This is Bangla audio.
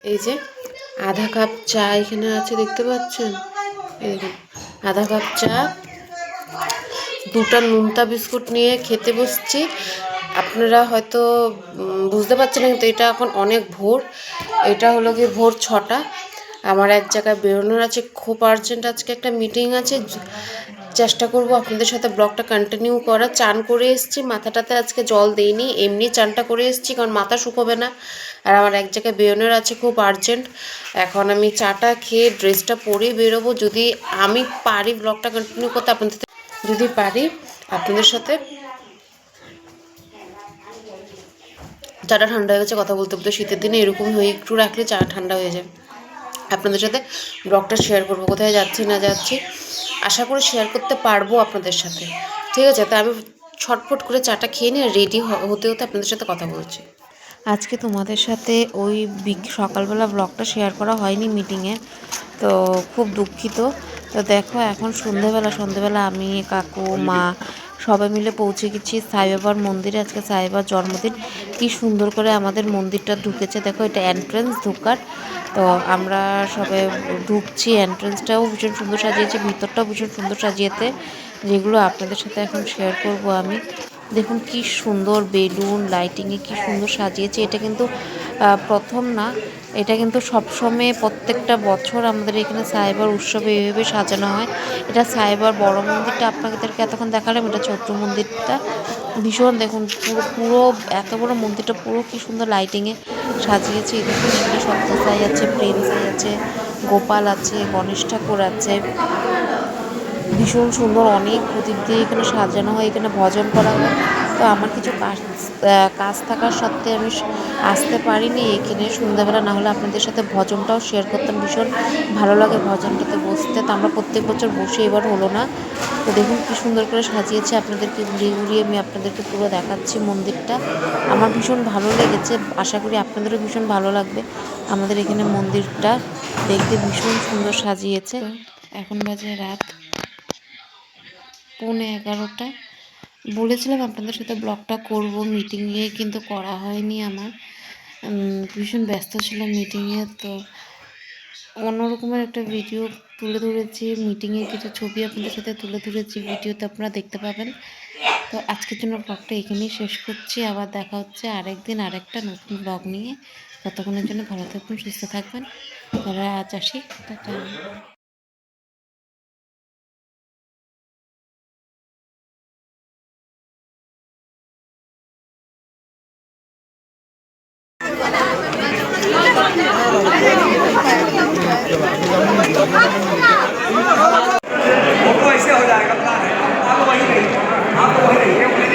এই যে আধা কাপ চা এখানে আছে, দেখতে পাচ্ছেন? এই দেখুন, আধা কাপ চা, দুটা নোনতা বিস্কুট নিয়ে খেতে বসছি। আপনারা হয়তো বুঝতে পারছেন না, কিন্তু এটা এখন অনেক ভোর। এটা হলো কি ভোর 6টা। আমার এক জায়গায় বেরোনোর আছে, খুব আর্জেন্ট। আজকে একটা মিটিং আছে। চেষ্টা করব আপনাদের সাথে ব্লগটা কন্টিনিউ করা। চান করে এসেছি, মাথাটাতে আজকে জল দিইনি, এমনি চানটা করে এসেছি, কারণ মাথা শুকোবে না। আর আমার এক জায়গায় বেরোনোর আছে, খুব আর্জেন্ট। এখন আমি চাটা খেয়ে ড্রেসটা পরেই বেরোবো। যদি আমি পারি ব্লগটা কন্টিনিউ করতে, আপনাদের যদি পারি আপনাদের সাথে। চাটা ঠান্ডা হয়ে গেছে, কথা বলতে বলতে। শীতের দিনে এরকম হয়ে একটু রাখলে চা ঠান্ডা হয়ে যায়। আপনাদের সাথে ব্লগটা শেয়ার করবো, কোথায় যাচ্ছি না যাচ্ছি। আশা করি শেয়ার করতে পারবো আপনাদের সাথে, ঠিক আছে? তা আমি ছটফট করে চাটা খেয়ে নিয়ে রেডি হতে হতে আপনাদের সাথে কথা বলছি। আজকে তোমাদের সাথে ওই সকালবেলা ব্লগটা শেয়ার করা হয়নি মিটিংয়ে, তো খুব দুঃখিত। তো দেখো, এখন সন্ধেবেলা আমি, কাকু, মা সবাই মিলে পৌঁছে গেছি সাইবাবার মন্দিরে। আজকে সাইবাবার জন্মদিন। কি সুন্দর করে আমাদের মন্দিরটা ঢুকেছে, দেখো এটা এন্ট্রেন্স ঢোকার। তো আমরা সবাই ঢুকছি, এন্ট্রেন্সটাও ভীষণ সুন্দর সাজিয়েছে, ভিতরটাও ভীষণ সুন্দর সাজিয়েছে, যেগুলো আপনাদের সাথে এখন শেয়ার করব আমি। দেখুন কি সুন্দর বেলুন লাইটিংয়ে কি সুন্দর সাজিয়েছে। এটা কিন্তু প্রথম না, এটা কিন্তু সবসময় প্রত্যেকটা বছর আমাদের এখানে সাইবার উৎসবে এইভাবে সাজানো হয়। এটা সাইবার বড় মন্দিরটা আপনাদেরকে এতক্ষণ দেখালাম, এটা ছোট্ট মন্দিরটা। ভীষণ দেখুন, পুরো পুরো এত বড় মন্দিরটা পুরো কি সুন্দর লাইটিংয়ে সাজিয়েছে। এই দেখুন, এখানে সত্যসাই আছে, প্রেম সাই আছে, গোপাল আছে, গণেশ ঠাকুর আছে। ভীষণ সুন্দর অনেক প্রদীপ দিয়ে এখানে সাজানো হয়, এখানে ভজন করা হয়। তো আমার কিছু কাজ থাকার সত্ত্বে আমি আসতে পারিনি এখানে সন্ধ্যাবেলা, না হলে আপনাদের সাথে ভজনটাও শেয়ার করতাম। ভীষণ ভালো লাগে ভজনটাতে বসতে। তো আমরা প্রত্যেক বছর বসে, এবার হলো না। তো দেখুন কি সুন্দর করে সাজিয়েছে, আপনাদেরকে ঘুরিয়ে ঘুরিয়ে আমি আপনাদেরকে পুরো দেখাচ্ছি মন্দিরটা। আমার ভীষণ ভালো লেগেছে, আশা করি আপনাদেরও ভীষণ ভালো লাগবে। আমাদের এখানে মন্দিরটা দেখতে ভীষণ সুন্দর সাজিয়েছে। এখন বাজে রাত 11:15। বলেছিলাম আপনাদের সাথে ব্লগটা করব মিটিংয়ে, কিন্তু করা হয়নি আমার। ভীষণ ব্যস্ত ছিলাম মিটিংয়ে। তো অন্যরকমের একটা ভিডিও তুলে ধরেছি, মিটিংয়ের কিছু ছবি আপনাদের সাথে তুলে ধরেছি, ভিডিওতে আপনারা দেখতে পাবেন। তো আজকের জন্য ব্লগটা এখানেই শেষ করছি। আবার দেখা হচ্ছে আরেকদিন আরেকটা নতুন ব্লগ নিয়ে। ততক্ষণের জন্য ভালো থাকবেন, সুস্থ থাকবেন। তারা আজ আসি, টাটা। वो तो ऐसे हो जाएगा, पता है। आप तो वही नहीं, आप तो वही नहीं।